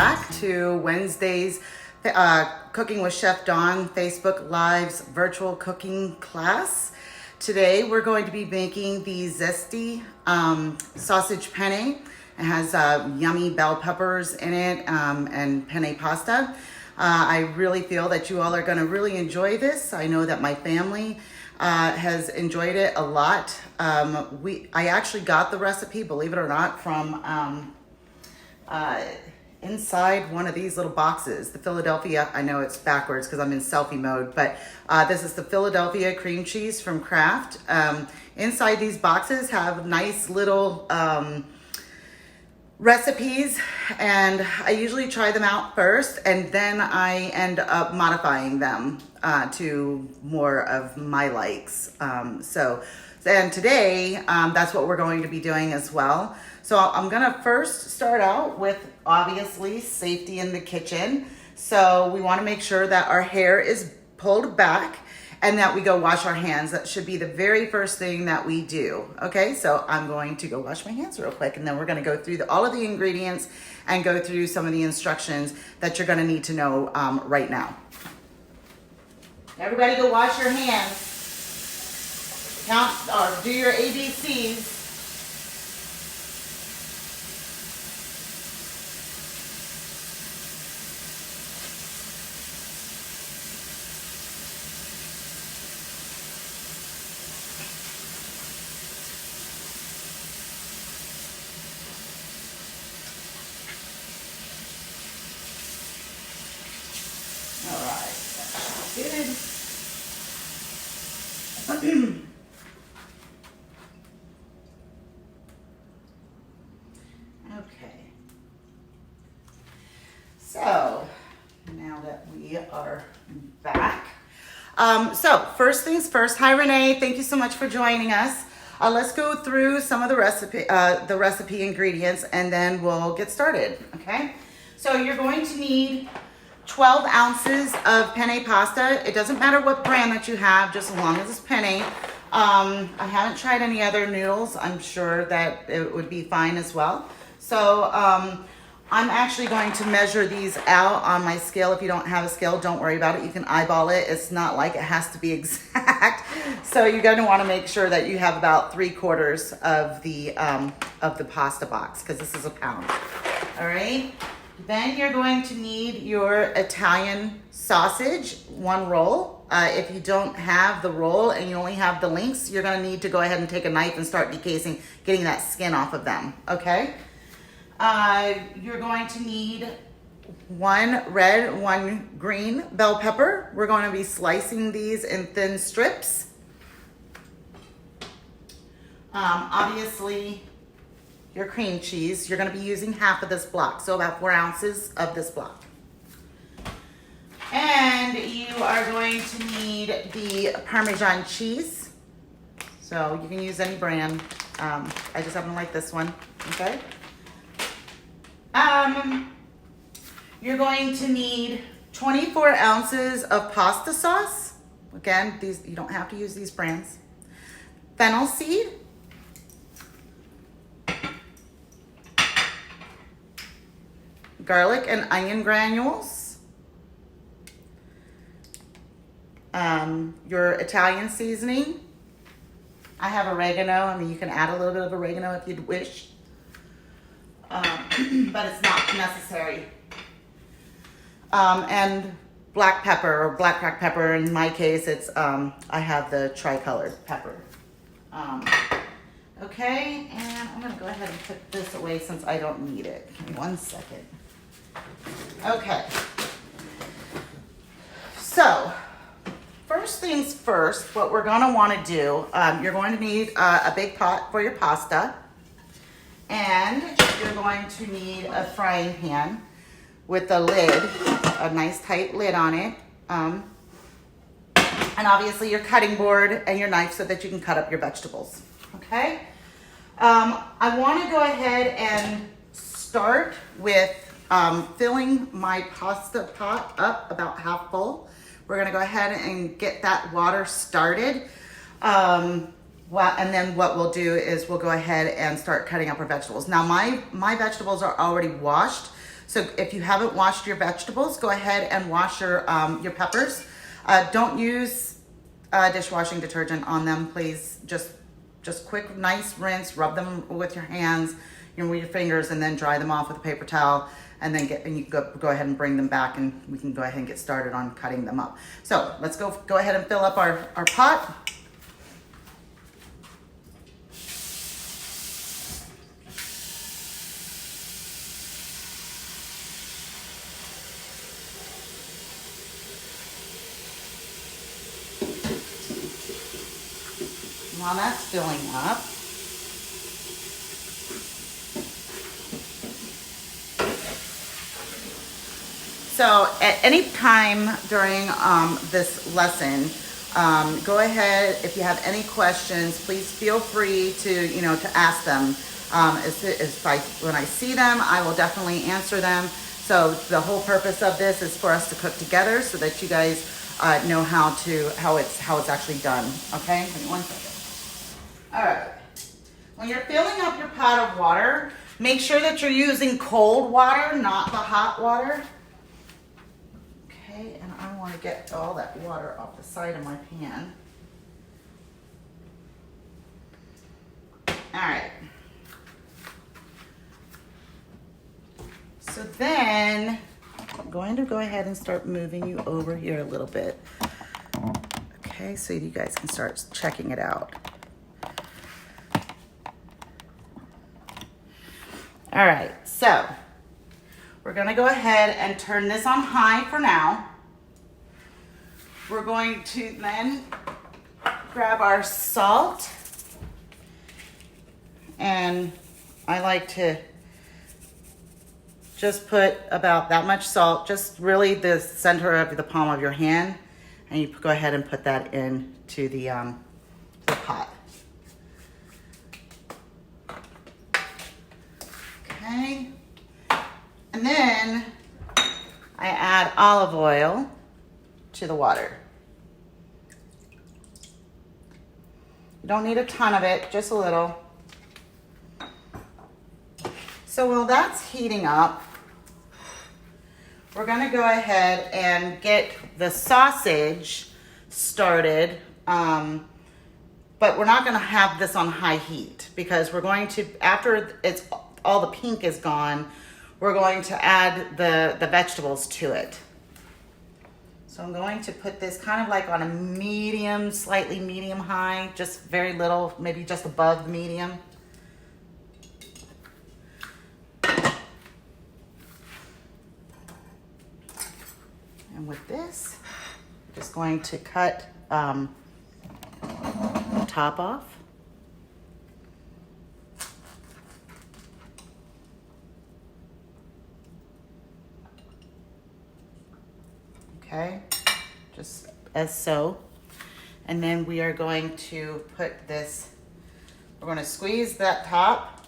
back to Wednesday's Cooking with Chef Dawn Facebook Live's virtual cooking class. Today we're going to be making the Zesty Sausage Penne. It has yummy bell peppers in it and penne pasta. I really feel that you all are going to really enjoy this. I know that my family has enjoyed it a lot. I actually got the recipe, believe it or not, from inside one of these little boxes. The Philadelphia, I know it's backwards because I'm in selfie mode, but this is the Philadelphia Cream Cheese from Kraft. Inside these boxes have nice little recipes, and I usually try them out first and then I end up modifying them to more of my likes. And today that's what we're going to be doing as well. So I'm gonna first start out with obviously safety in the kitchen. So we wanna make sure that our hair is pulled back and that we go wash our hands. That should be the very first thing that we do. Okay, so I'm going to go wash my hands real quick, and then we're gonna go through all of the ingredients and go through some of the instructions that you're gonna need to know right now. Everybody go wash your hands. Count or do your ABCs. All right, that's good. Okay. So now that we are back, so first things first. Hi Renee, thank you so much for joining us. Let's go through some of the recipe ingredients, and then we'll get started. Okay. So you're going to need 12 ounces of penne pasta. It doesn't matter what brand that you have, just as long as it's penne. I haven't tried any other noodles. I'm sure that it would be fine as well. So I'm actually going to measure these out on my scale. If you don't have a scale, don't worry about it. You can eyeball it. It's not like it has to be exact. So you're going to want to make sure that you have about 3/4 of the pasta box, because this is a pound. All right. Then you're going to need your Italian sausage, 1 roll. If you don't have the roll and you only have the links, you're going to need to go ahead and take a knife and start decasing, getting that skin off of them, okay? You're going to need 1 red, 1 green bell pepper. We're going to be slicing these in thin strips. Obviously, your cream cheese, you're going to be using half of this block, so about 4 ounces of this block. And you are going to need the Parmesan cheese. So you can use any brand. I just happen to like this one, okay? You're going to need 24 ounces of pasta sauce. Again, these you don't have to use these brands. Fennel seed. Garlic and onion granules. Your Italian seasoning. I have oregano. I mean, you can add a little bit of oregano if you'd wish, but it's not necessary. And black pepper or black cracked pepper. In my case, it's I have the tricolored pepper. Okay, and I'm gonna go ahead and put this away since I don't need it. Give me 1 second. Okay. So, first things first, what we're gonna wanna do, you're going to need a big pot for your pasta, and you're going to need a frying pan with a lid, a nice tight lid on it, and obviously your cutting board and your knife so that you can cut up your vegetables, okay? I wanna go ahead and start with filling my pasta pot up about half full. We're gonna go ahead and get that water started. And then what we'll do is we'll go ahead and start cutting up our vegetables. Now my vegetables are already washed, So if you haven't washed your vegetables, go ahead and wash your peppers. Don't use dishwashing detergent on them, please. Just quick, nice rinse, rub them with your hands, with your fingers, and then dry them off with a paper towel. And then you go ahead and bring them back, and we can go ahead and get started on cutting them up. So let's go ahead and fill up our pot. While that's filling up, so at any time during this lesson, go ahead, if you have any questions, please feel free to ask them. When I see them, I will definitely answer them. So the whole purpose of this is for us to cook together so that you guys know how it's actually done. Okay, give me 1 second. All right, when you're filling up your pot of water, make sure that you're using cold water, not the hot water. Okay, and I want to get all that water off the side of my pan. All right. So then I'm going to go ahead and start moving you over here a little bit. Okay, so you guys can start checking it out. All right, so we're gonna go ahead and turn this on high for now. We're going to then grab our salt, and I like to just put about that much salt, just really the center of the palm of your hand, and you go ahead and put that into the pot. Okay, and then I add olive oil to the water. You don't need a ton of it, just a little. So while that's heating up, we're gonna go ahead and get the sausage started, but we're not gonna have this on high heat because we're going to, after all the pink is gone, we're going to add the vegetables to it. So I'm going to put this kind of like on a medium, slightly medium high, just very little, maybe just above the medium. And with this, I'm just going to cut the top off. Okay, just as so. And then we are going to put this, we're going to squeeze that top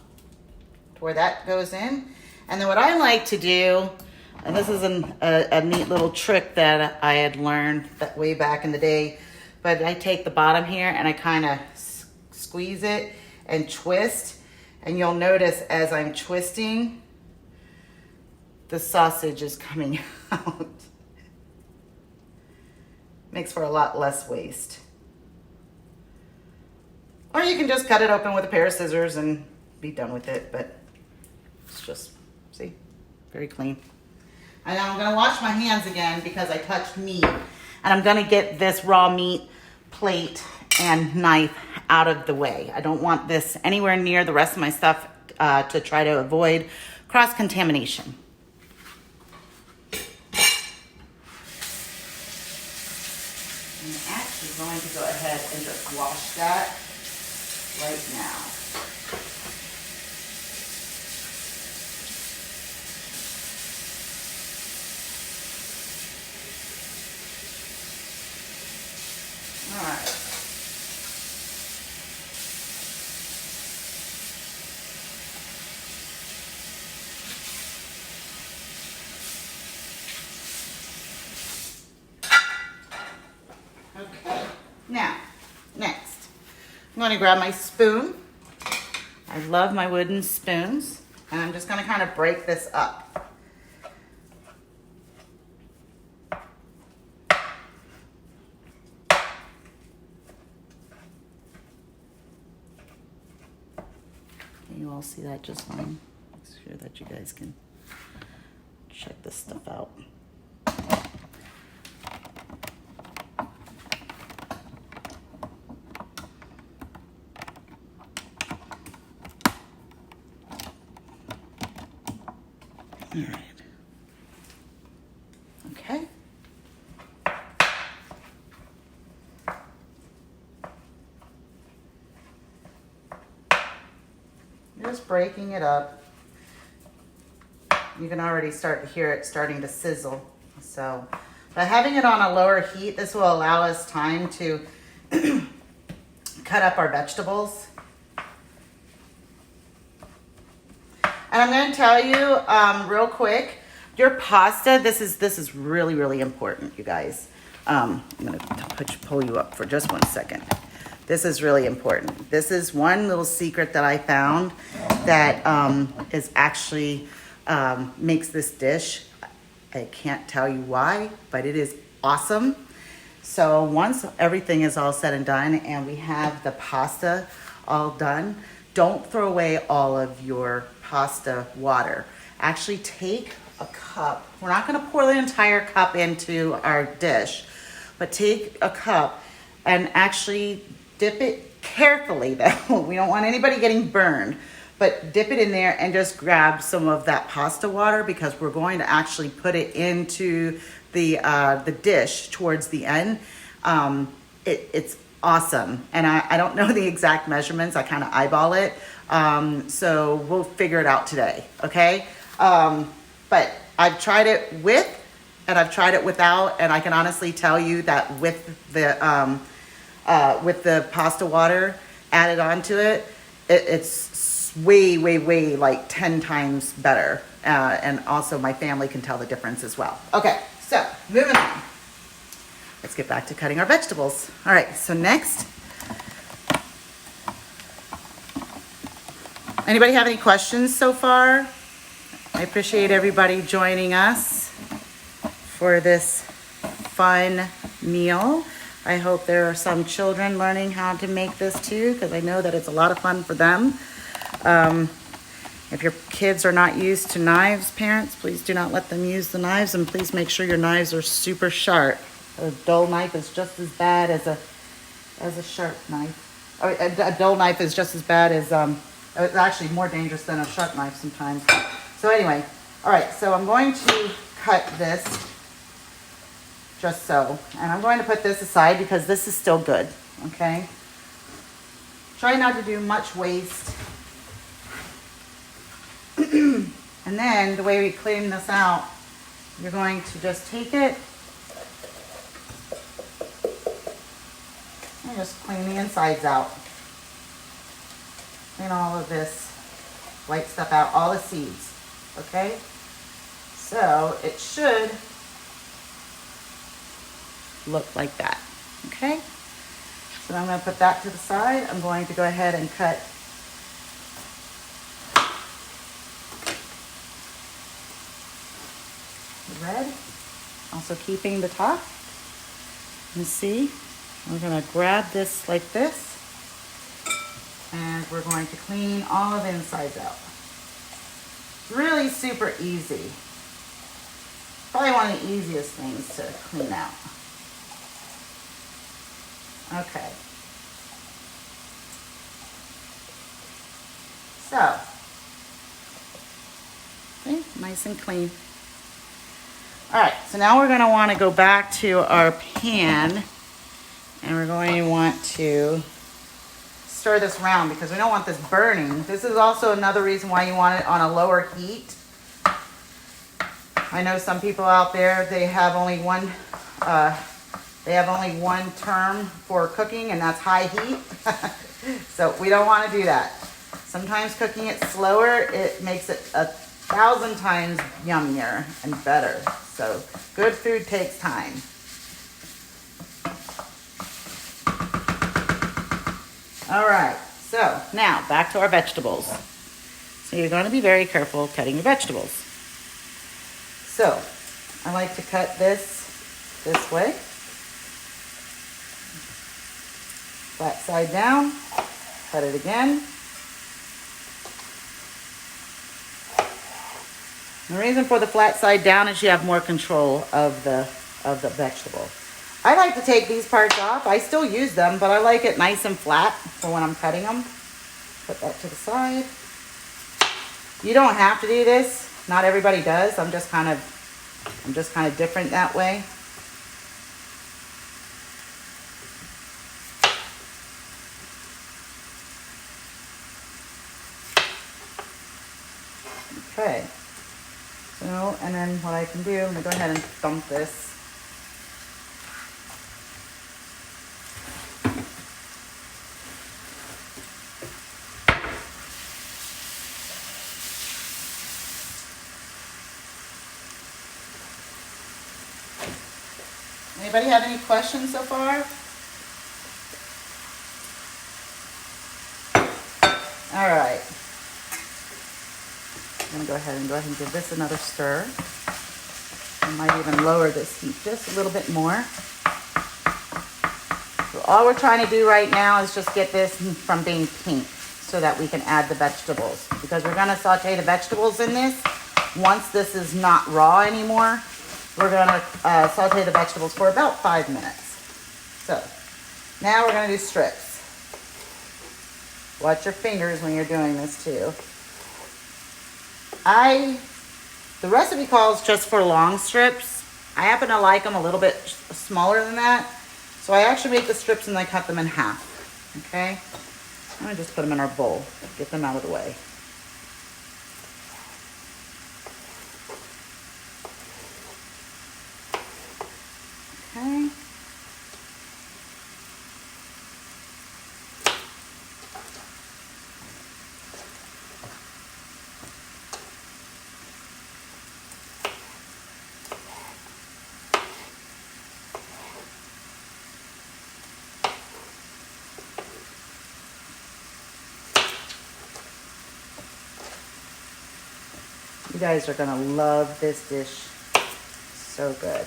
to where that goes in. And then what I like to do, and this is a neat little trick that I had learned that way back in the day, but I take the bottom here and I kind of squeeze it and twist. And you'll notice as I'm twisting, the sausage is coming out. Makes for a lot less waste. Or you can just cut it open with a pair of scissors and be done with it, but it's just, see, very clean. And now I'm gonna wash my hands again because I touched meat. And I'm gonna get this raw meat plate and knife out of the way. I don't want this anywhere near the rest of my stuff to try to avoid cross-contamination. I'm actually going to go ahead and just wash that right now. All right. Okay, now, next, I'm going to grab my spoon. I love my wooden spoons, and I'm just going to kind of break this up. Can you all see that just fine? Make sure that you guys can check this stuff out. All right. Okay. Just breaking it up. You can already start to hear it starting to sizzle. So by having it on a lower heat, this will allow us time to cut up our vegetables. And I'm going to tell you real quick, your pasta, this is really, really important, you guys. I'm going to pull you up for just 1 second. This is really important. This is one little secret that I found that is actually makes this dish. I can't tell you why, but it is awesome. So once everything is all said and done and we have the pasta all done, don't throw away all of your pasta water. Actually take a cup. We're not going to pour the entire cup into our dish, but take a cup and actually dip it carefully though. We don't want anybody getting burned, but dip it in there and just grab some of that pasta water because we're going to actually put it into the dish towards the end. It's awesome. And I don't know the exact measurements. I kind of eyeball it. So we'll figure it out today. Okay. But I've tried it with, and I've tried it without, and I can honestly tell you that with the pasta water added onto it, it's way like 10 times better. And also my family can tell the difference as well. Okay, so moving on. Let's get back to cutting our vegetables. All right, so next. Anybody have any questions so far? I appreciate everybody joining us for this fun meal. I hope there are some children learning how to make this too, because I know that it's a lot of fun for them. If your kids are not used to knives, parents, please do not let them use the knives, and please make sure your knives are super sharp. A dull knife is just as bad as a sharp knife. A dull knife is just as bad as it's actually more dangerous than a sharp knife sometimes. So anyway, all right, so I'm going to cut this just so. And I'm going to put this aside because this is still good, okay? Try not to do much waste. And then the way we clean this out, you're going to just take it and just clean the insides out. Clean all of this white stuff out, all the seeds, okay? So it should look like that, okay? So I'm going to put that to the side. I'm going to go ahead and cut the red, also keeping the top. You see, we're going to grab this like this. And we're going to clean all of the insides out. Really super easy. Probably one of the easiest things to clean out. Okay. So, okay, nice and clean. All right, so now we're going to want to go back to our pan, and we're going to want to stir this around because we don't want this burning. This is also another reason why you want it on a lower heat. I know some people out there, they have only one term for cooking, and that's high heat. So we don't want to do that. Sometimes cooking it slower, it makes it 1,000 times yummier and better. So good food takes time. All right, so now back to our vegetables. So you're going to be very careful cutting your vegetables. So I like to cut this way. Flat side down, cut it again. The reason for the flat side down is you have more control of the vegetable. I like to take these parts off. I still use them, but I like it nice and flat for when I'm cutting them. Put that to the side. You don't have to do this. Not everybody does. I'm just kind of different that way. Okay. So, and then what I can do, I'm gonna go ahead and thump this. Anybody have any questions so far? All right. I'm gonna go ahead and give this another stir. I might even lower this heat just a little bit more. So all we're trying to do right now is just get this from being pink so that we can add the vegetables. Because we're gonna saute the vegetables in this. Once this is not raw anymore, we're gonna saute the vegetables for about 5 minutes. So now we're gonna do strips. Watch your fingers when you're doing this too. The recipe calls just for long strips. I happen to like them a little bit smaller than that. So I actually make the strips and I cut them in half. Okay? I'm gonna just put them in our bowl. Get them out of the way. Okay. You guys are gonna love this dish. So good.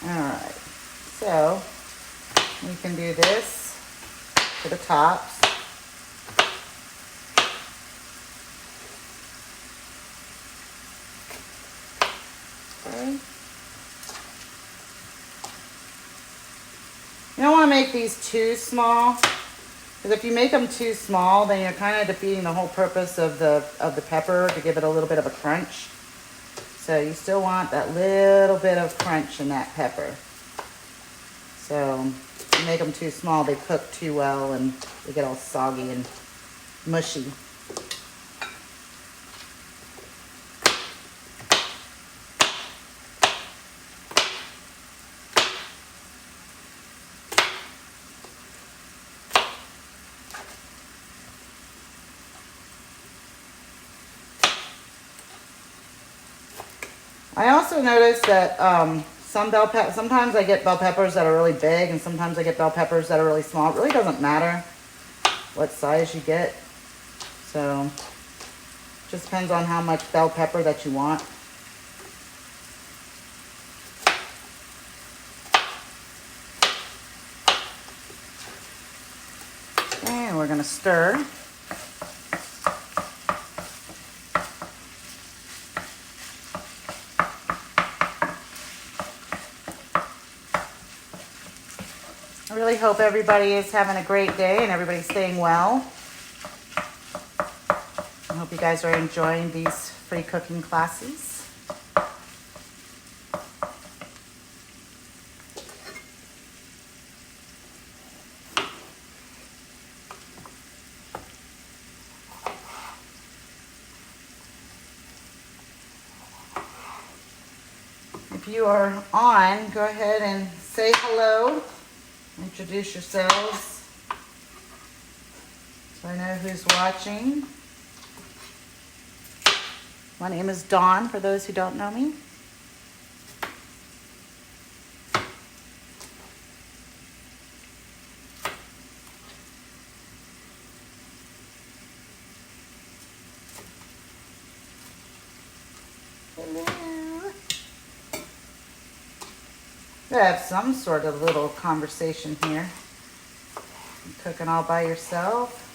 Alright, so we can do this to the tops. Okay. You don't want to make these too small, because if you make them too small, then you're kind of defeating the whole purpose of the pepper to give it a little bit of a crunch. So you still want that little bit of crunch in that pepper. So if you make them too small, they cook too well and they get all soggy and mushy. I also noticed that sometimes I get bell peppers that are really big and sometimes I get bell peppers that are really small. It really doesn't matter what size you get. So it just depends on how much bell pepper that you want. And we're going to stir. I really hope everybody is having a great day and everybody's staying well. I hope you guys are enjoying these free cooking classes. If you are on, go ahead and say hello. Introduce yourselves so I know who's watching. My name is Dawn, for those who don't know me. Hello. I have some sort of little conversation here. You're cooking all by yourself.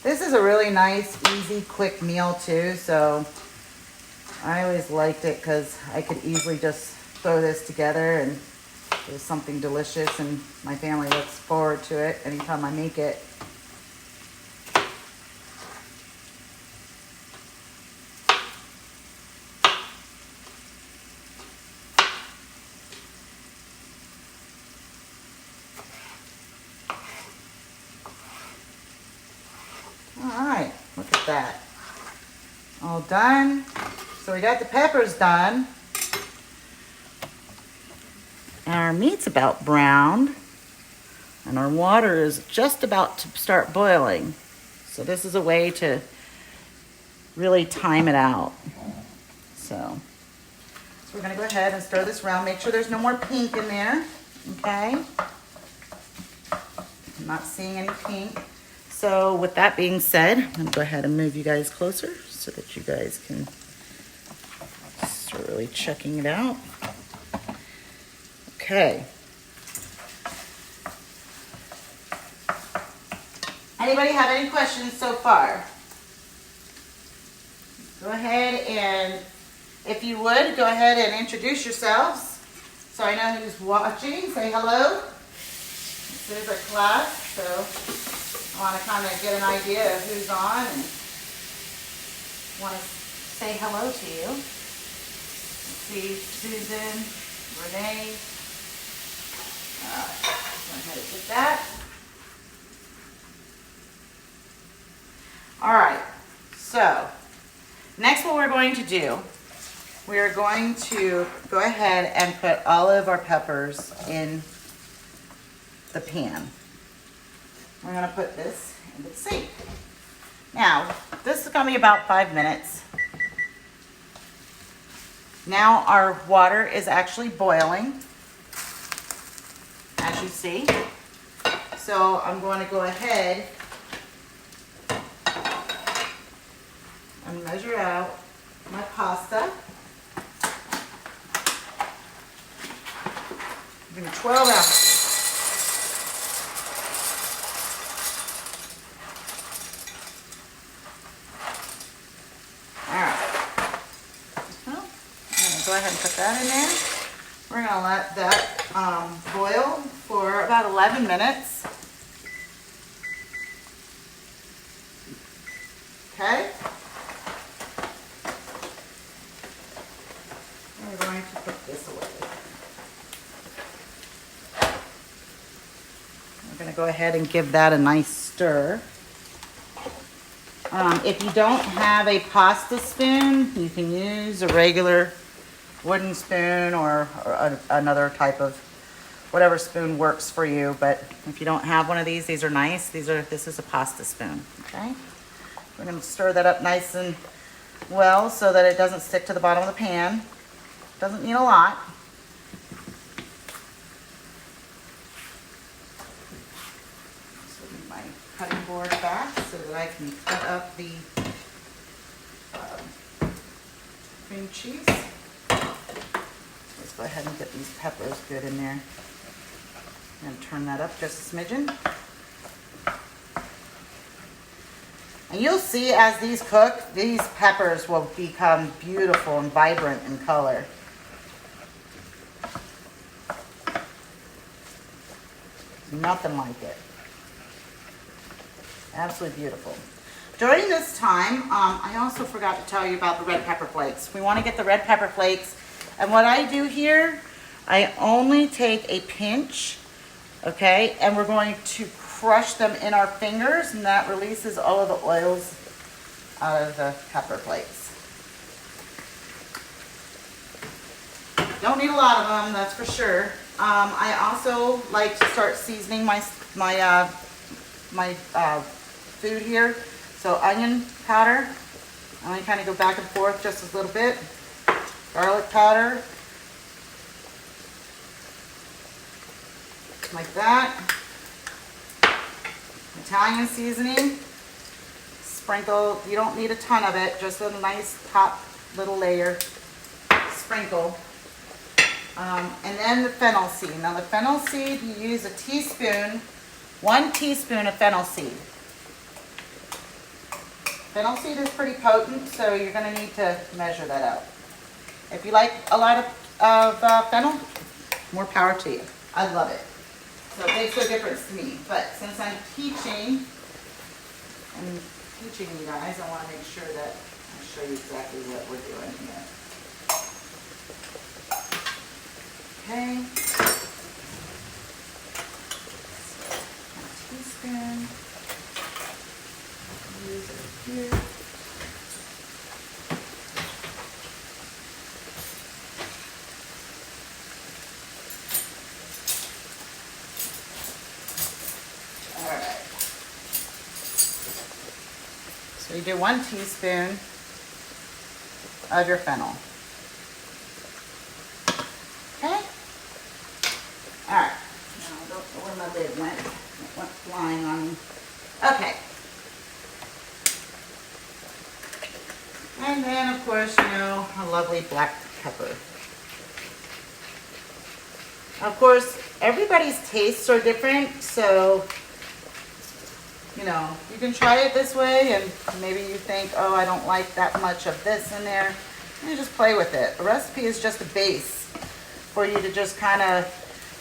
This is a really nice, easy, quick meal too, so I always liked it because I could easily just throw this together and there's something delicious, and my family looks forward to it anytime I make it. All right, look at that. All done. So we got the peppers done. Our meat's about browned, and our water is just about to start boiling. So this is a way to really time it out. So we're gonna go ahead and stir this around. Make sure there's no more pink in there, okay? I'm not seeing any pink. So with that being said, I'm gonna go ahead and move you guys closer so that you guys can start really checking it out. Okay. Anybody have any questions so far? Go ahead and, if you would, go ahead and introduce yourselves so I know who's watching. Say hello. This is a class, so I want to kind of get an idea of who's on and want to say hello to you. Let's see, Susan, Renee. Go ahead and get that. All right, so next what we're going to do, we are going to go ahead and put all of our peppers in the pan. We're gonna put this in the sink. Now, this is gonna be about 5 minutes. Now our water is actually boiling, as you see. So I'm going to go ahead and measure out my pasta. Give me 12 ounces. All right. I'm gonna go ahead and put that in there. We're gonna let that boil for about 11 minutes. Okay. We're going to put this away. We're going to go ahead and give that a nice stir. If you don't have a pasta spoon, you can use a regular wooden spoon or another type of whatever spoon works for you. But if you don't have one of these are nice. This is a pasta spoon. Okay. We're going to stir that up nice and well so that it doesn't stick to the bottom of the pan. Doesn't need a lot. So get my cutting board back so that I can cut up the cream cheese. Let's go ahead and get these peppers good in there. I'm going to turn that up just a smidgen. And you'll see as these cook, these peppers will become beautiful and vibrant in color. Nothing like it. Absolutely beautiful. During this time, I also forgot to tell you about the red pepper flakes. We want to get the red pepper flakes. And what I do here, I only take a pinch, okay? And we're going to crush them in our fingers, and that releases all of the oils out of the pepper flakes. Don't need a lot of them, that's for sure. I also like to start seasoning my food here. So onion powder, I'm going to kind of go back and forth just a little bit. Garlic powder, like that. Italian seasoning, sprinkle, you don't need a ton of it, just a nice top little layer, sprinkle. And then the fennel seed. Now the fennel seed, you use a teaspoon, 1 teaspoon of fennel seed. Fennel seed is pretty potent, so you're going to need to measure that out. If you like a lot of fennel, more power to you. I love it. So it makes no difference to me. But since I'm teaching you guys, I want to make sure that I show you exactly what we're doing here. Okay. So, a teaspoon. Use it here. Alright. So you do 1 teaspoon of your fennel. Okay? Alright. Now I don't know where my lid went. It went flying on me. Okay. And then, of course, you know, a lovely black pepper. Of course, everybody's tastes are different, so, you know, you can try it this way, and maybe you think, oh, I don't like that much of this in there. You just play with it. A recipe is just a base for you to just kind of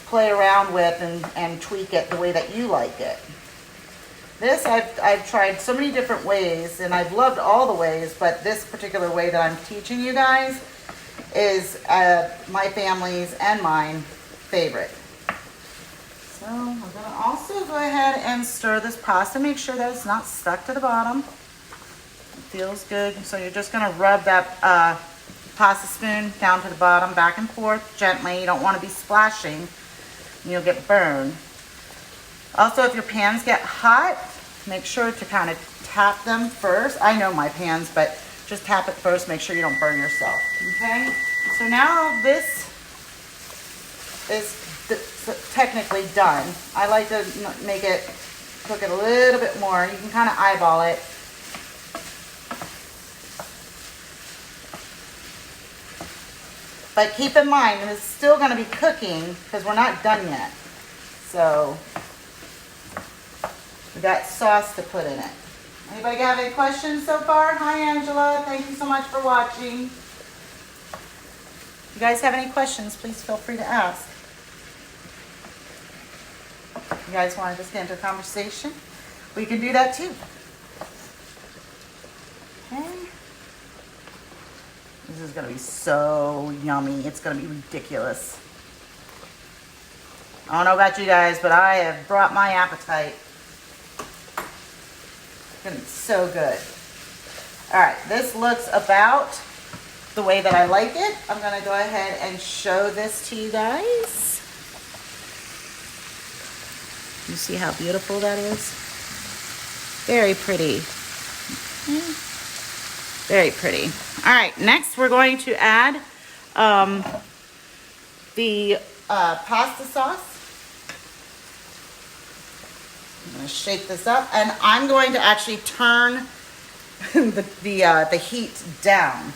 play around with and tweak it the way that you like it. This, I've tried so many different ways, and I've loved all the ways, but this particular way that I'm teaching you guys is my family's and mine favorite. So I'm going to also go ahead and stir this pasta. Make sure that it's not stuck to the bottom. It feels good. So you're just going to rub that pasta spoon down to the bottom, back and forth gently. You don't want to be splashing. You'll get burned. Also, if your pans get hot, make sure to kind of tap them first. I know my pans, but just tap it first. Make sure you don't burn yourself. Okay? So now this is technically done. I like to make it, cook it a little bit more. You can kind of eyeball it. But keep in mind, it's still going to be cooking because we're not done yet. So we got sauce to put in it. Anybody have any questions so far? Hi, Angela. Thank you so much for watching. If you guys have any questions, please feel free to ask. You guys want to just get into a conversation? We can do that too. Okay. This is going to be so yummy. It's going to be ridiculous. I don't know about you guys, but I have brought my appetite. It's going to be so good. All right, this looks about the way that I like it. I'm going to go ahead and show this to you guys. You see how beautiful that is? Very pretty. Very pretty. All right, next we're going to add the pasta sauce. I'm going to shake this up, and I'm going to actually turn the heat down.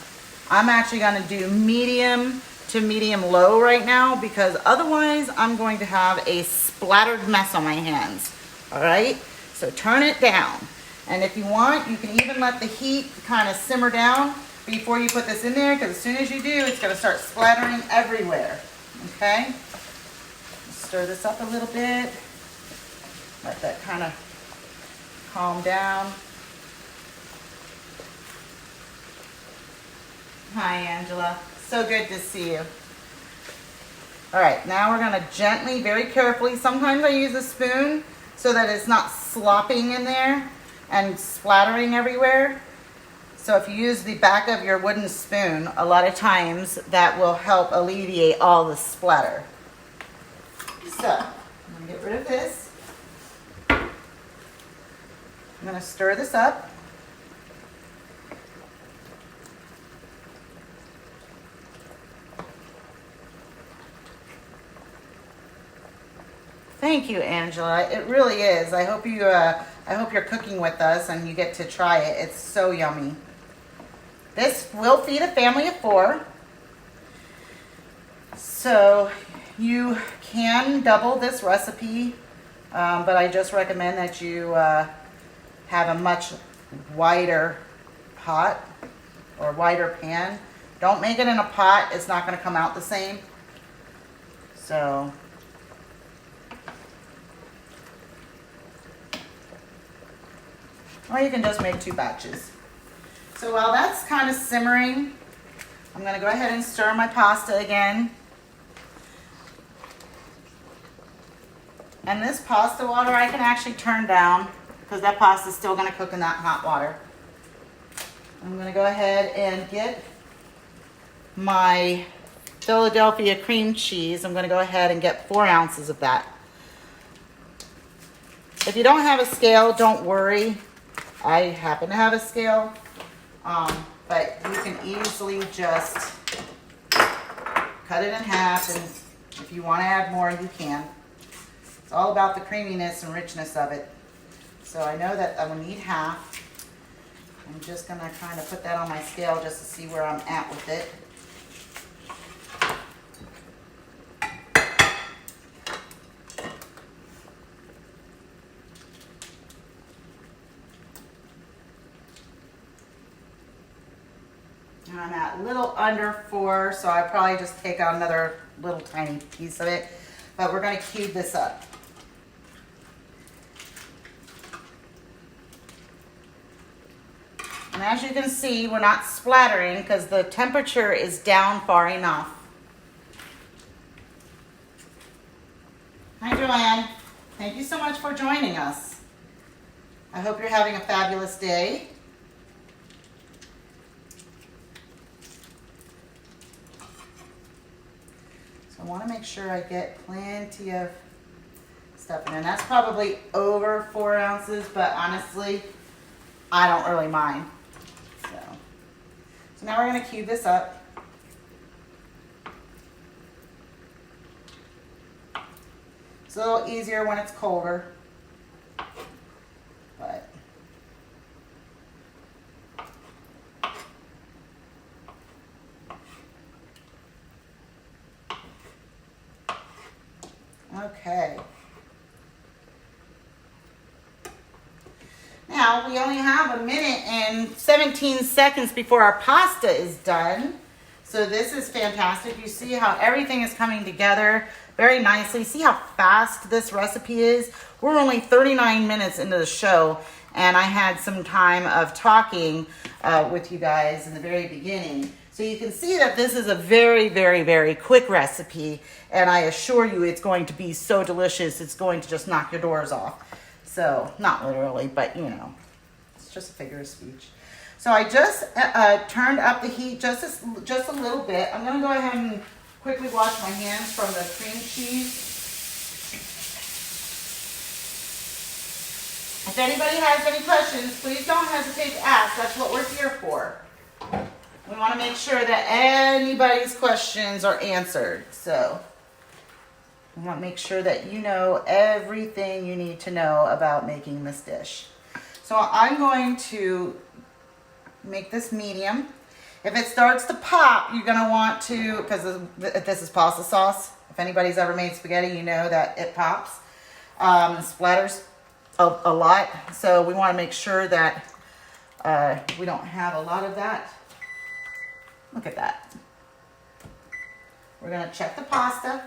I'm actually going to do medium to medium low right now because otherwise I'm going to have a splattered mess on my hands. All right, so turn it down. And if you want, you can even let the heat kind of simmer down before you put this in there, because as soon as you do, it's going to start splattering everywhere. Okay? Stir this up a little bit. Let that kind of calm down. Hi, Angela. So good to see you. All right, now we're going to gently, very carefully, sometimes I use a spoon so that it's not slopping in there and splattering everywhere. So if you use the back of your wooden spoon, a lot of times that will help alleviate all the splatter. So I'm going to get rid of this. I'm going to stir this up. Thank you, Angela. It really is. I hope you're cooking with us and you get to try it. It's so yummy. This will feed a family of 4. So you can double this recipe, but I just recommend that you have a much wider pot or wider pan. Don't make it in a pot. It's not going to come out the same. So or you can just make 2 batches. So while that's kind of simmering, I'm going to go ahead and stir my pasta again. And this pasta water I can actually turn down because that pasta is still going to cook in that hot water. I'm going to go ahead and get my Philadelphia cream cheese. I'm going to go ahead and get 4 ounces of that. If you don't have a scale, don't worry. I happen to have a scale. But you can easily just cut it in half, and if you want to add more, you can. It's all about the creaminess and richness of it. So I know that I will need half. I'm just going to kind of put that on my scale just to see where I'm at with it. And I'm at a little under 4, so I probably just take out another little tiny piece of it. But we're going to cube this up. And as you can see, we're not splattering because the temperature is down far enough. Hi, Joanne. Thank you so much for joining us. I hope you're having a fabulous day. I want to make sure I get plenty of stuff in there. And that's probably over 4 ounces, but honestly, I don't really mind. So now we're going to cube this up. It's a little easier when it's colder, but okay. Now we only have 1 minute and 17 seconds before our pasta is done. So this is fantastic. You see how everything is coming together very nicely. See how fast this recipe is? We're only 39 minutes into the show, and I had some time of talking with you guys in the very beginning. So you can see that this is a very, very, very quick recipe, and I assure you it's going to be so delicious, it's going to just knock your doors off. So, not literally, but you know, it's just a figure of speech. So I just turned up the heat just a little bit. I'm going to go ahead and quickly wash my hands from the cream cheese. If anybody has any questions, please don't hesitate to ask. That's what we're here for. We want to make sure that anybody's questions are answered. So we want to make sure that you know everything you need to know about making this dish. So I'm going to make this medium. If it starts to pop, you're going to want to, because this is pasta sauce. If anybody's ever made spaghetti, you know that it pops. Splatters a lot. So we want to make sure that we don't have a lot of that. Look at that. We're going to check the pasta.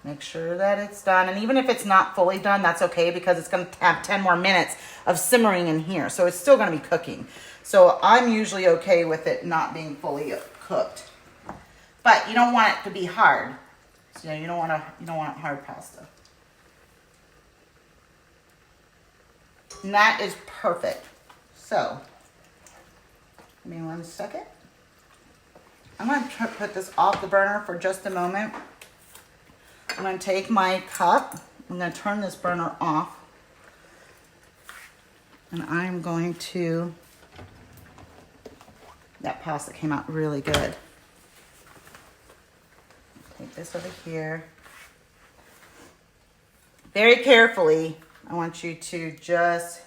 Make sure that it's done. And even if it's not fully done, that's okay because it's going to have 10 more minutes of simmering in here. So it's still going to be cooking. So I'm usually okay with it not being fully cooked. But you don't want it to be hard. So you don't want hard pasta. And that is perfect. So, give me 1 second. I'm going to put this off the burner for just a moment. I'm going to take my cup. I'm going to turn this burner off. And I'm going to... That pasta came out really good. Take this over here. Very carefully, I want you to just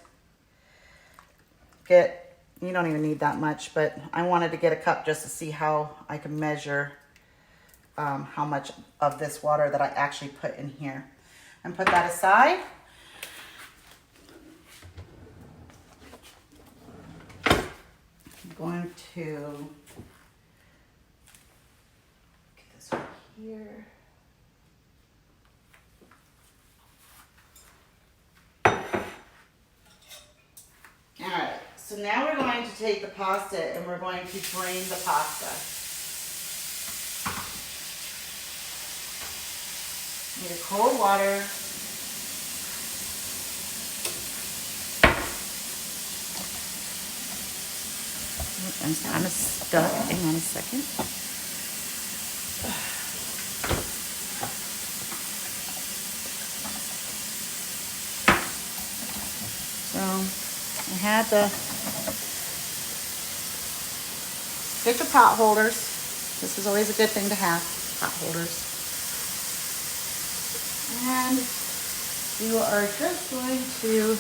get You don't even need that much, but I wanted to get a cup just to see how I can measure how much of this water that I actually put in here. And put that aside. I'm going to get this right here. All right, so now we're going to take the pasta and we're going to drain the pasta. Need a cold water. I'm kind of stuck. Hang on a second. So I had to get your pot holders. This is always a good thing to have, pot holders. And you are just going to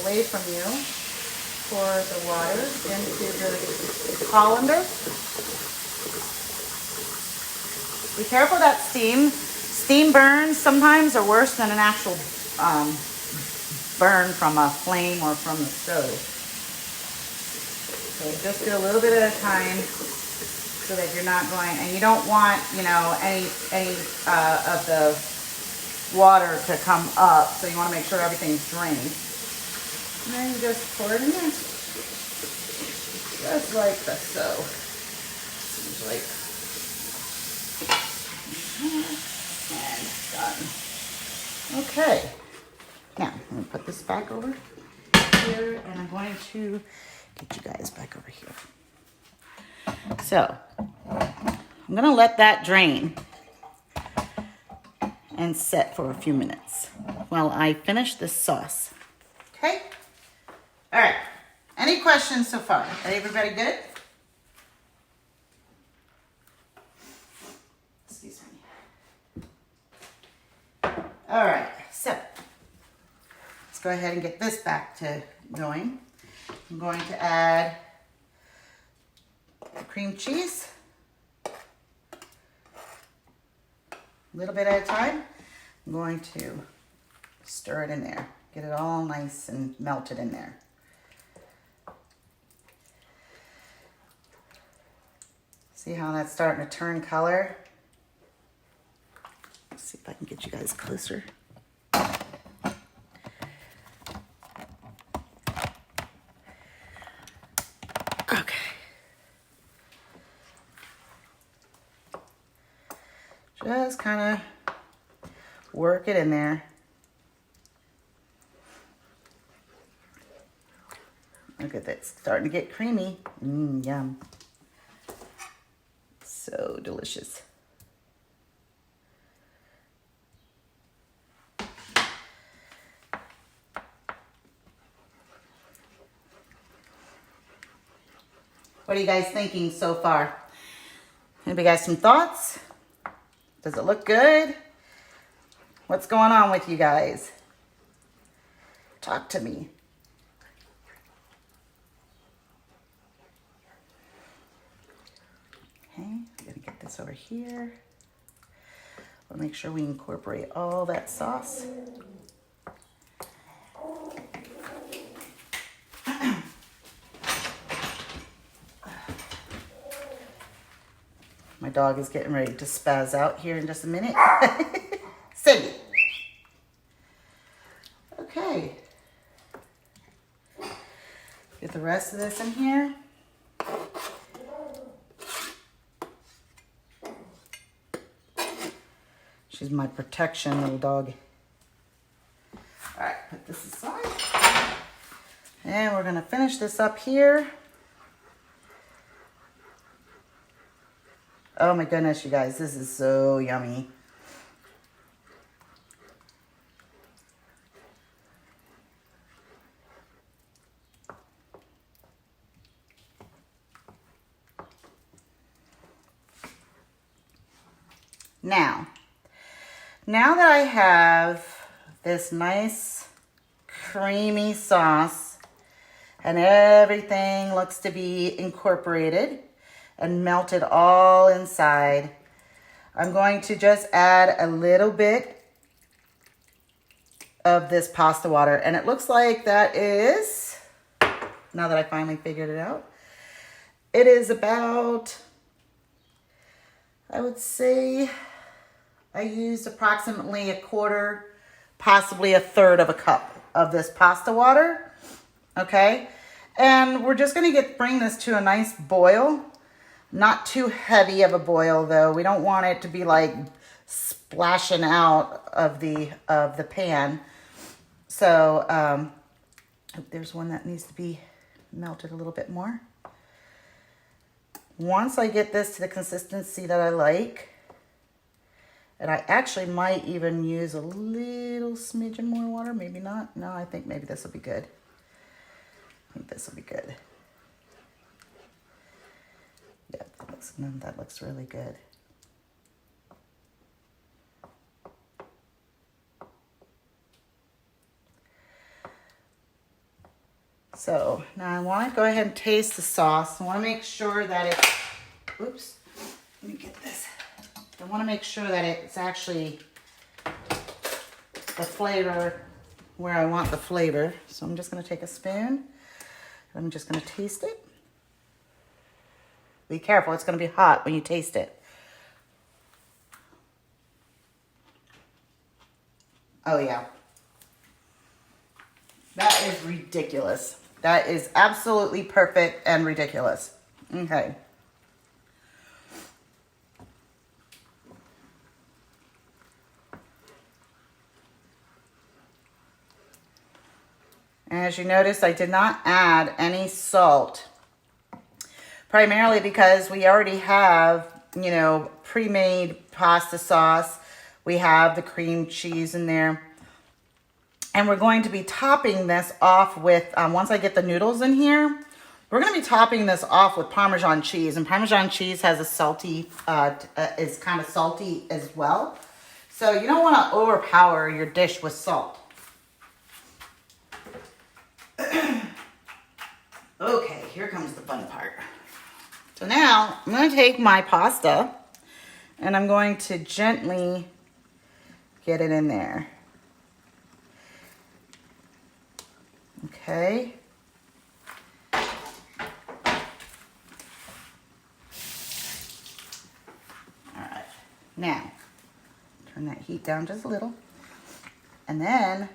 away from you pour the water into the colander. Be careful that steam burns sometimes are worse than an actual burn from a flame or from the stove. So just do a little bit at a time so that you're not going, and you don't want, you know, any of the water to come up, so you want to make sure everything's drained. And then you just pour it in there. Just like so. Seems like. And done. Okay. Now, I'm going to put this back over here, and I'm going to get you guys back over here. So, I'm going to let that drain and set for a few minutes while I finish this sauce. Okay? All right. Any questions so far? Everybody good? Excuse me. All right. So, let's go ahead and get this back to going. I'm going to add the cream cheese. A little bit at a time. I'm going to stir it in there. Get it all nice and melted in there. See how that's starting to turn color? Let's see if I can get you guys closer. Okay. Just kind of work it in there. Look at that, it's starting to get creamy. Yum. So delicious. What are you guys thinking so far? Anybody got some thoughts? Does it look good? What's going on with you guys? Talk to me. Okay, I'm gonna get this over here. We'll make sure we incorporate all that sauce. My dog is getting ready to spaz out here in just a minute. Cindy. Okay. Get the rest of this in here. She's my protection, little dog. All right, put this aside. And we're gonna finish this up here. Oh my goodness, you guys, this is so yummy. Now that I have this nice creamy sauce And everything looks to be incorporated and melted all inside. I'm going to just add a little bit of this pasta water. And it looks like that is, now that I finally figured it out, it is about, I would say, I used approximately a quarter, possibly a third of a cup of this pasta water. Okay, and we're just going to bring this to a nice boil. Not too heavy of a boil though. We don't want it to be like splashing out of the pan. So there's one that needs to be melted a little bit more. Once I get this to the consistency that I like, and I actually might even use a little smidgen more water, maybe not. No, I think maybe this will be good. I think this will be good. Yeah, that looks really good. So now I want to go ahead and taste the sauce. I want to make sure that it's, oops, let me get this. I want to make sure that it's actually the flavor where I want the flavor. So I'm just going to take a spoon. I'm just going to taste it. Be careful, it's going to be hot when you taste it. Oh yeah. That is ridiculous. That is absolutely perfect and ridiculous. Okay. And as you notice, I did not add any salt, primarily because we already have, you know, pre-made pasta sauce. We have the cream cheese in there. And we're going to be topping this off with, once I get the noodles in here, we're going to be topping this off with Parmesan cheese. And Parmesan cheese has a salty, is kind of salty as well. So you don't want to overpower your dish with salt. Okay, here comes the fun part. So now I'm going to take my pasta and I'm going to gently get it in there. Okay. All right. Now, turn that heat down just a little. And then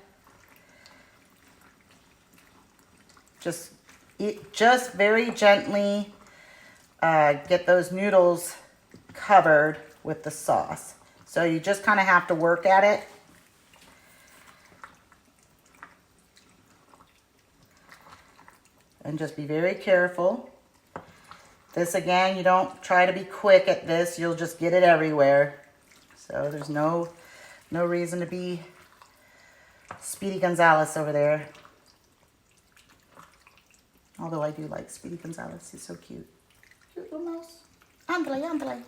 just very gently get those noodles covered with the sauce. So you just kind of have to work at it. And just be very careful. This again, you don't try to be quick at this. You'll just get it everywhere. So there's no reason to be Speedy Gonzales over there. Although I do like Speedy Gonzales. He's so cute. Cute little mouse. Ándale, ándale.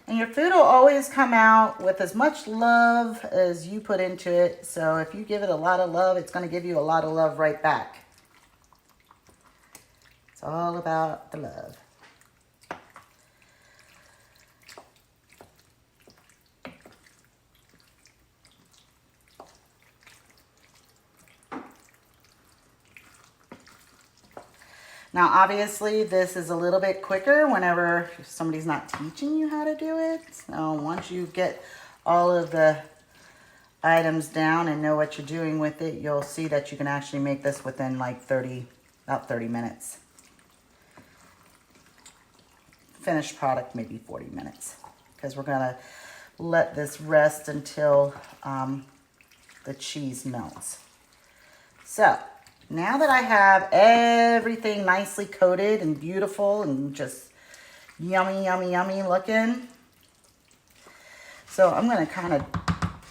And your food will always come out with as much love as you put into it. So if you give it a lot of love, it's going to give you a lot of love right back. It's all about the love. Now, obviously, this is a little bit quicker whenever somebody's not teaching you how to do it. So once you get all of the items down and know what you're doing with it, you'll see that you can actually make this within like about 30 minutes. Finished product, maybe 40 minutes. Because we're going to let this rest until the cheese melts. So now that I have everything nicely coated and beautiful and just yummy, yummy, yummy looking. So I'm going to kind of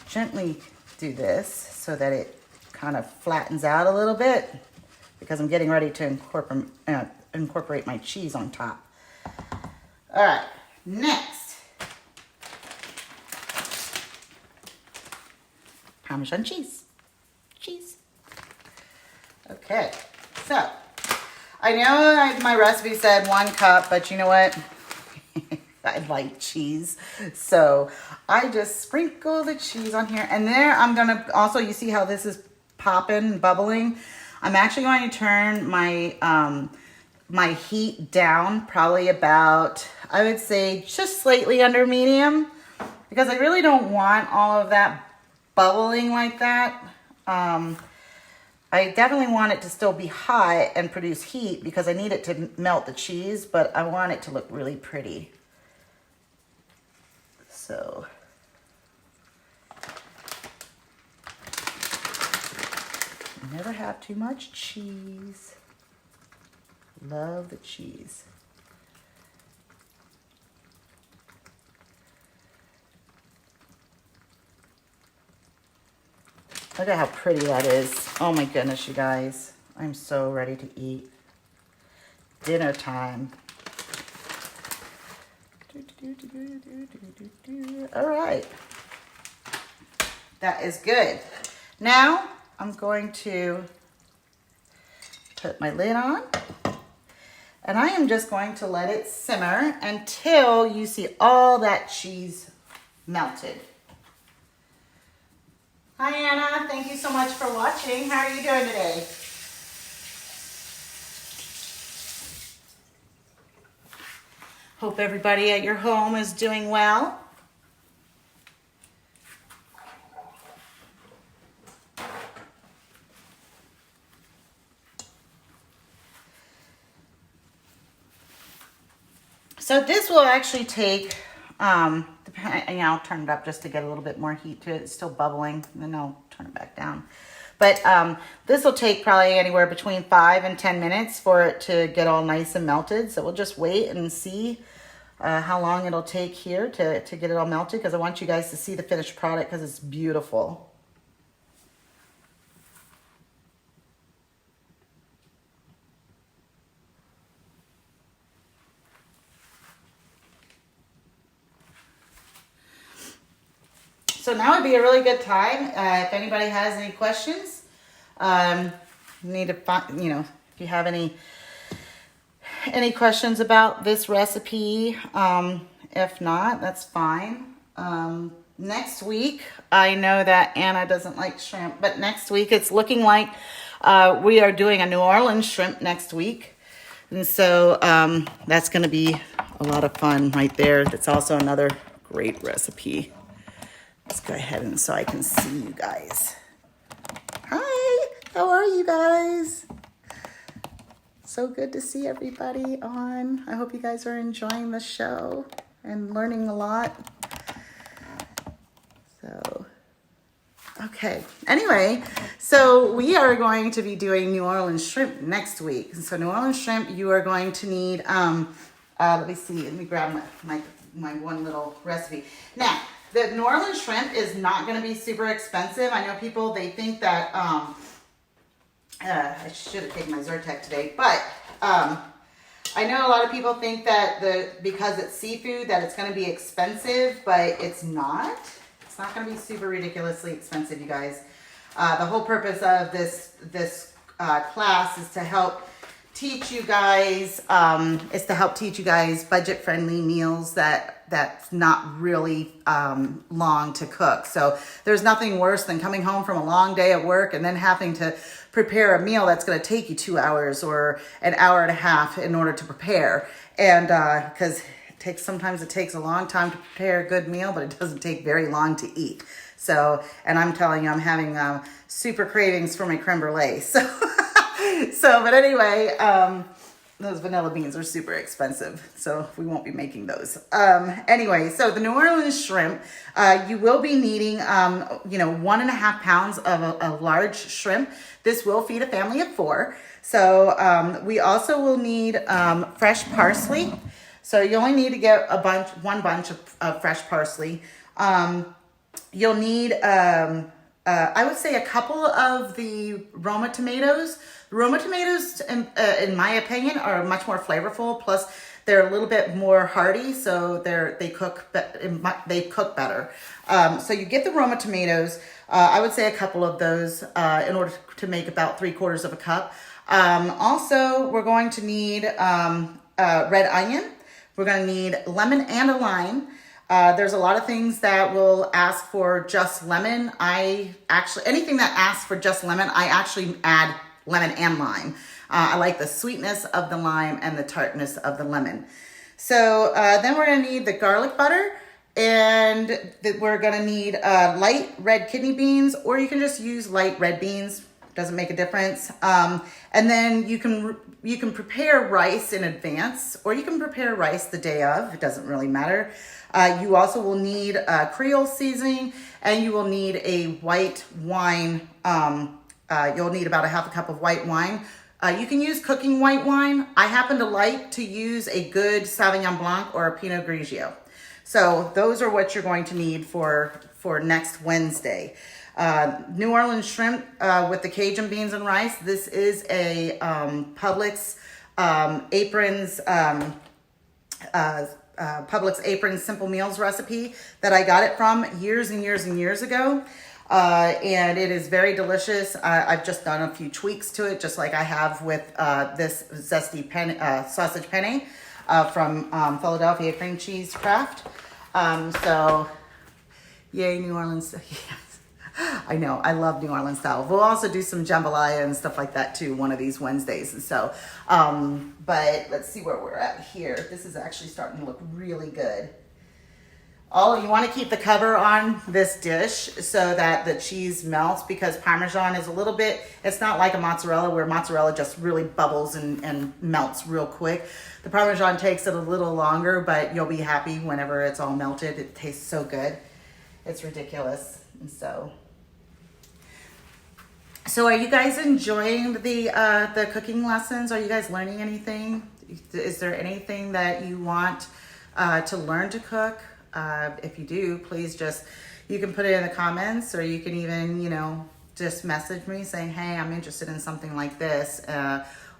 gently do this so that it kind of flattens out a little bit because I'm getting ready to incorporate my cheese on top. All right, next. Parmesan cheese. Okay, so I know my recipe said 1 cup, but you know what? I like cheese, so I just sprinkle the cheese on here. And there I'm gonna also, you see how this is popping, bubbling? I'm actually going to turn my my heat down probably about, I would say, just slightly under medium, because I really don't want all of that bubbling like that. I definitely want it to still be hot and produce heat because I need it to melt the cheese, but I want it to look really pretty. So never have too much cheese. Love the cheese. Look at how pretty that is. Oh my goodness, you guys. I'm so ready to eat. Dinner time. All right. That is good. Now I'm going to put my lid on. And I am just going to let it simmer until you see all that cheese melted. Hi, Anna. Thank you so much for watching. How are you doing today? Hope everybody at your home is doing well. So this will actually take, I'll turn it up just to get a little bit more heat to it. It's still bubbling, and then I'll turn it back down. But this will take probably anywhere between 5 and 10 minutes for it to get all nice and melted. So we'll just wait and see how long it'll take here to get it all melted, because I want you guys to see the finished product because it's beautiful. So now would be a really good time if anybody has any questions. Need to find, if you have any questions about this recipe. If not, that's fine. Next week, I know that Anna doesn't like shrimp, but next week it's looking like we are doing a New Orleans shrimp next week. And so that's going to be a lot of fun right there. That's also another great recipe. Let's go ahead and so I can see you guys. Hi, how are you guys? So good to see everybody on. I hope you guys are enjoying the show and learning a lot. So, okay. Anyway, so we are going to be doing New Orleans shrimp next week. So New Orleans shrimp, you are going to need, let me grab my one little recipe. Now, the New Orleans shrimp is not going to be super expensive. I know people, they think that, I should have taken my Zyrtec today, but I know a lot of people think that because it's seafood that it's going to be expensive, but it's not. It's not going to be super ridiculously expensive, you guys. The whole purpose of this class is to help teach you guys, budget-friendly meals that's not really long to cook. So there's nothing worse than coming home from a long day at work and then having to prepare a meal that's going to take you 2 hours or an hour and a half in order to prepare. And because sometimes it takes a long time to prepare a good meal, but it doesn't take very long to eat. So, and I'm telling you, I'm having super cravings for my creme brulee. But anyway, those vanilla beans are super expensive, so we won't be making those. Anyway, so the New Orleans shrimp, you will be needing, 1.5 pounds of a large shrimp. This will feed a family of 4. So we also will need fresh parsley. So you only need to get one bunch of fresh parsley. You'll need, I would say, a couple of the Roma tomatoes. Roma tomatoes, in my opinion, are much more flavorful. Plus, They're a little bit more hearty, so they cook better. So you get the Roma tomatoes. I would say a couple of those in order to make about 3/4 of a cup. Also, we're going to need red onion. We're going to need lemon and a lime. There's a lot of things that will ask for just lemon. Anything that asks for just lemon, I actually add lemon and lime. I like the sweetness of the lime and the tartness of the lemon. So then we're going to need the garlic butter, and we're going to need light red kidney beans, or you can just use light red beans. Doesn't make a difference. And then you can prepare rice in advance, or you can prepare rice the day of. It doesn't really matter. You also will need Creole seasoning, and you will need a white wine. You'll need about a half a cup of white wine. You can use cooking white wine. I happen to like to use a good Sauvignon Blanc or a Pinot Grigio. So those are what you're going to need for next Wednesday. New Orleans shrimp with the Cajun beans and rice. This is a Publix Aprons Simple Meals recipe that I got it from years and years and years ago. And it is very delicious. I've just done a few tweaks to it, just like I have with this Zesty Sausage Penne from Philadelphia Cream Cheese Kraft. So, yay, New Orleans. Yes. I know, I love New Orleans style. We'll also do some jambalaya and stuff like that too, one of these Wednesdays. And so, but let's see where we're at here. This is actually starting to look really good. You want to keep the cover on this dish so that the cheese melts, because Parmesan is a little bit, it's not like a mozzarella where mozzarella just really bubbles and melts real quick. The Parmesan takes it a little longer, but you'll be happy whenever it's all melted. It tastes so good. It's ridiculous. And so are you guys enjoying the cooking lessons? Are you guys learning anything? Is there anything that you want to learn to cook? If you do, please you can put it in the comments, or you can even, just message me saying, hey, I'm interested in something like this.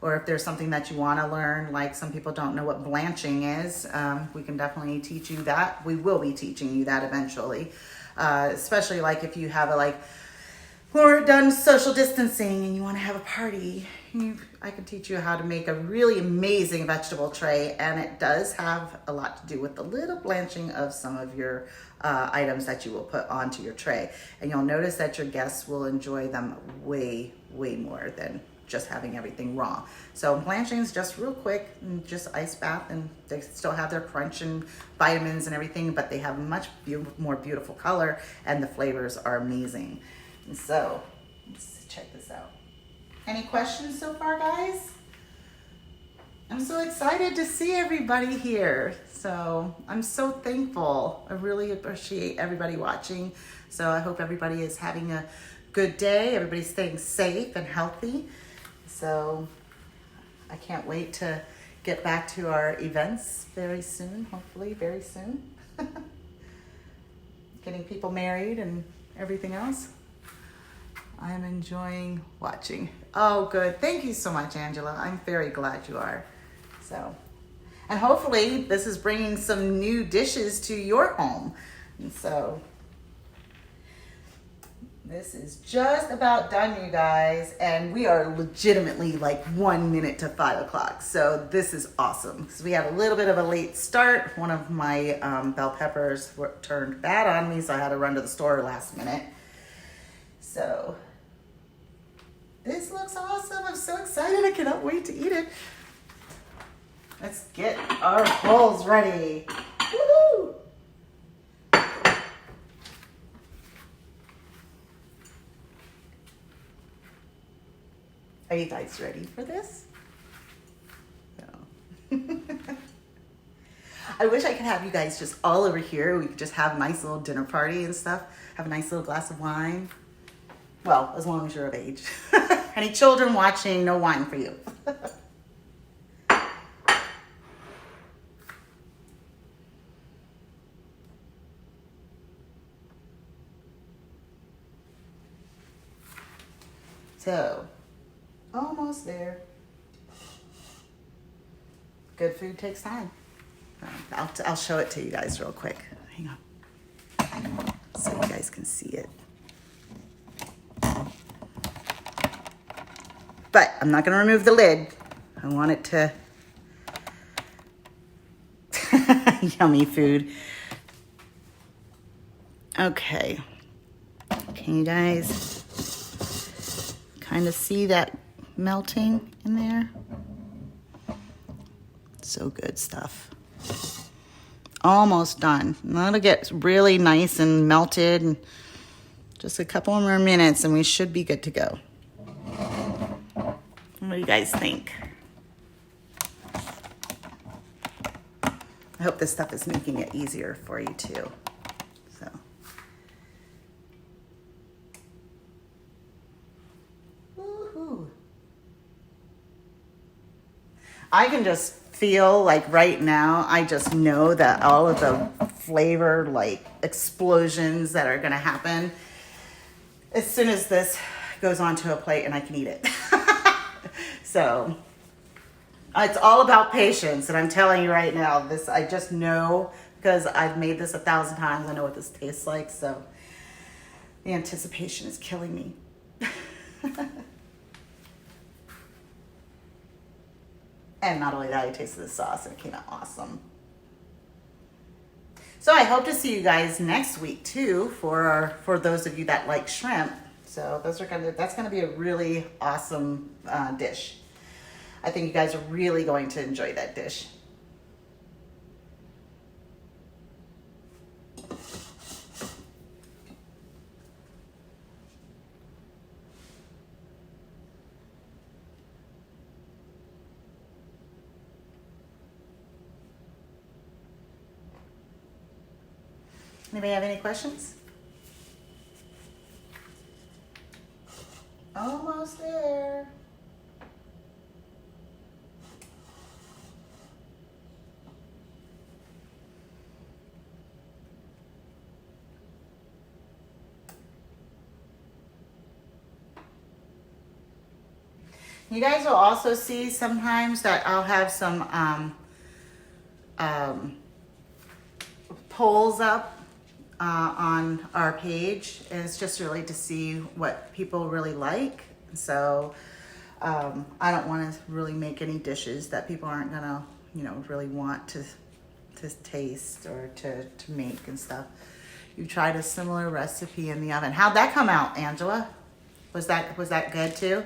Or if there's something that you want to learn, like some people don't know what blanching is, we can definitely teach you that. We will be teaching you that eventually. Especially like if you have when we're done social distancing and you want to have a party, I can teach you how to make a really amazing vegetable tray, and it does have a lot to do with the little blanching of some of your items that you will put onto your tray. And you'll notice that your guests will enjoy them way, way more than just having everything raw. So blanching is just real quick, and just ice bath, and they still have their crunch and vitamins and everything, but they have a much more beautiful color, and the flavors are amazing. And so let's check this out. Any questions so far, guys? I'm so excited to see everybody here. So I'm so thankful. I really appreciate everybody watching. So I hope everybody is having a good day. Everybody's staying safe and healthy. So I can't wait to get back to our events very soon, hopefully very soon. Getting people married and everything else. I'm enjoying watching. Oh, good. Thank you so much, Angela. I'm very glad you are. So, and hopefully this is bringing some new dishes to your home. And so this is just about done, you guys. And we are legitimately like 1 minute to 5 o'clock. So this is awesome. So we had a little bit of a late start. One of my bell peppers turned bad on me, so I had to run to the store last minute. So this looks awesome. I'm so excited. I cannot wait to eat it. Let's get our bowls ready. Woo-hoo! Are you guys ready for this? No. I wish I could have you guys just all over here. We could just have a nice little dinner party and stuff. Have a nice little glass of wine. Well, as long as you're of age. Any children watching, no wine for you. So, almost there. good food takes time. I'll show it to you guys real quick. Hang on. So you guys can see it. But I'm not going to remove the lid. I want it to... Yummy food. Okay. Can you guys kind of see that melting in there? So good stuff. Almost done. Now it'll get really nice and melted. And just a couple more minutes and we should be good to go. What do you guys think? I hope this stuff is making it easier for you too. So. Woohoo. I can just feel like right now, I just know that all of the flavor like explosions that are gonna happen as soon as this goes onto a plate and I can eat it. So it's all about patience, and I'm telling you right now, this I just know because I've made this 1,000 times. I know what this tastes like, so the anticipation is killing me. And not only that, I tasted the sauce and it came out awesome. So I hope to see you guys next week too for those of you that like shrimp. So that's gonna be a really awesome dish. I think you guys are really going to enjoy that dish. Anybody have any questions? Almost there. You guys will also see sometimes that I'll have some polls up on our page, and it's just really to see what people really like. So I don't want to really make any dishes that people aren't gonna, really want to taste or to make and stuff. You tried a similar recipe in the oven. How'd that come out, Angela? Was that good too?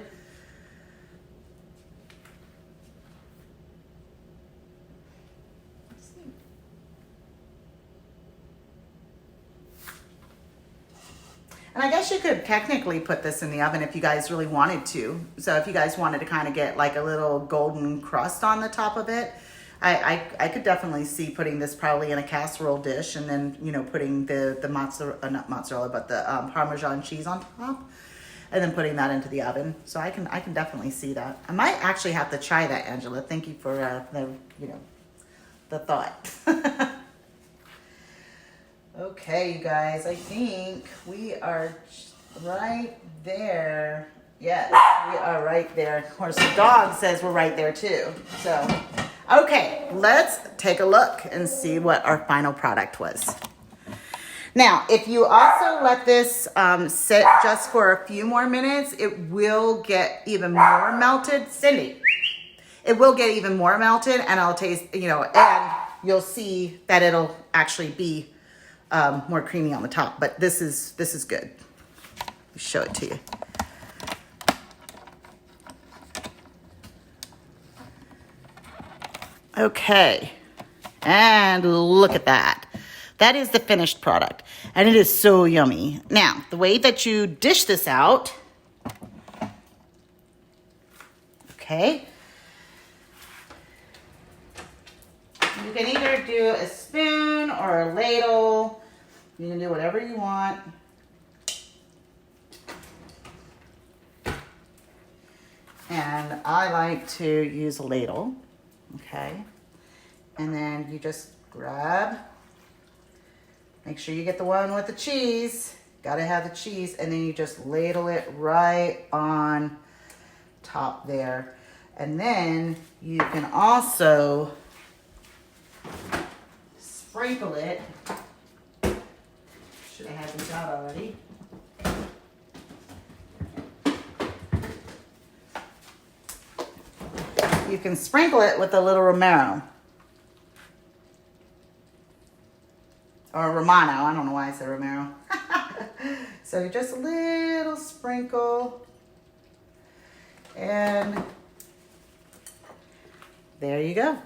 And I guess you could technically put this in the oven if you guys really wanted to. So if you guys wanted to kind of get like a little golden crust on the top of it, I could definitely see putting this probably in a casserole dish and then, putting the mozzarella, not mozzarella, but the Parmesan cheese on top and then putting that into the oven. So I can definitely see that. I might actually have to try that, Angela. Thank you for the thought. Okay, you guys, I think we are right there. Yes, we are right there. Of course, the dog says we're right there too. So, okay, let's take a look and see what our final product was. Now, if you also let this sit just for a few more minutes, it will get even more melted. Cindy, it will get even more melted, and I'll taste, and you'll see that it'll actually be more creamy on the top, but this is good. Let me show it to you. Okay, and look at that. That is the finished product, and it is so yummy. Now, the way that you dish this out, okay, you can either do a spoon or a ladle. You can do whatever you want. And I like to use a ladle, okay? And then you just grab, make sure you get the one with the cheese. Gotta have the cheese, and then you just ladle it right on top there. And then you can also sprinkle it. Should have had this out already. You can sprinkle it with a little Romero. Or Romano, I don't know why I said Romero. So just a little sprinkle. And there you go.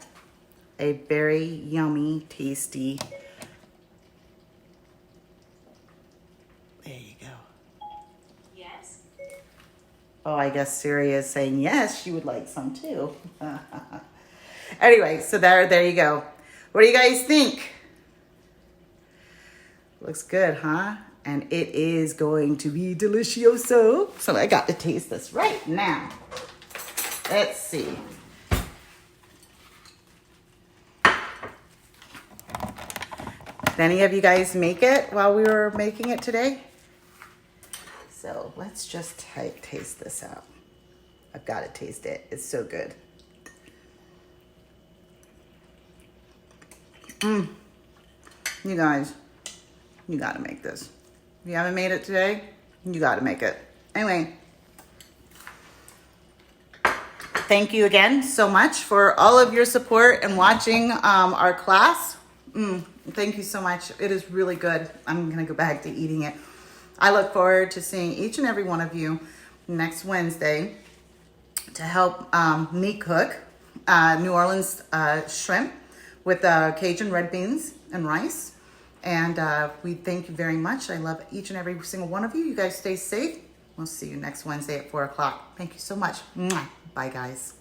A very yummy, tasty. There you go. Yes. Oh, I guess Siri is saying yes, she would like some too. Anyway, so there you go. What do you guys think? Looks good, huh? And it is going to be delicioso. So I got to taste this right now. Let's see. Did any of you guys make it while we were making it today? So let's just taste this out. I've got to taste it. It's so good. You guys, you got to make this. If you haven't made it today, you got to make it. Anyway, thank you again so much for all of your support and watching our class. Thank you so much. It is really good. I'm going to go back to eating it. I look forward to seeing each and every one of you next Wednesday to help me cook New Orleans shrimp with Cajun red beans and rice. And we thank you very much. I love each and every single one of you. You guys stay safe. We'll see you next Wednesday at 4 o'clock. Thank you so much. Mwah. Bye, guys.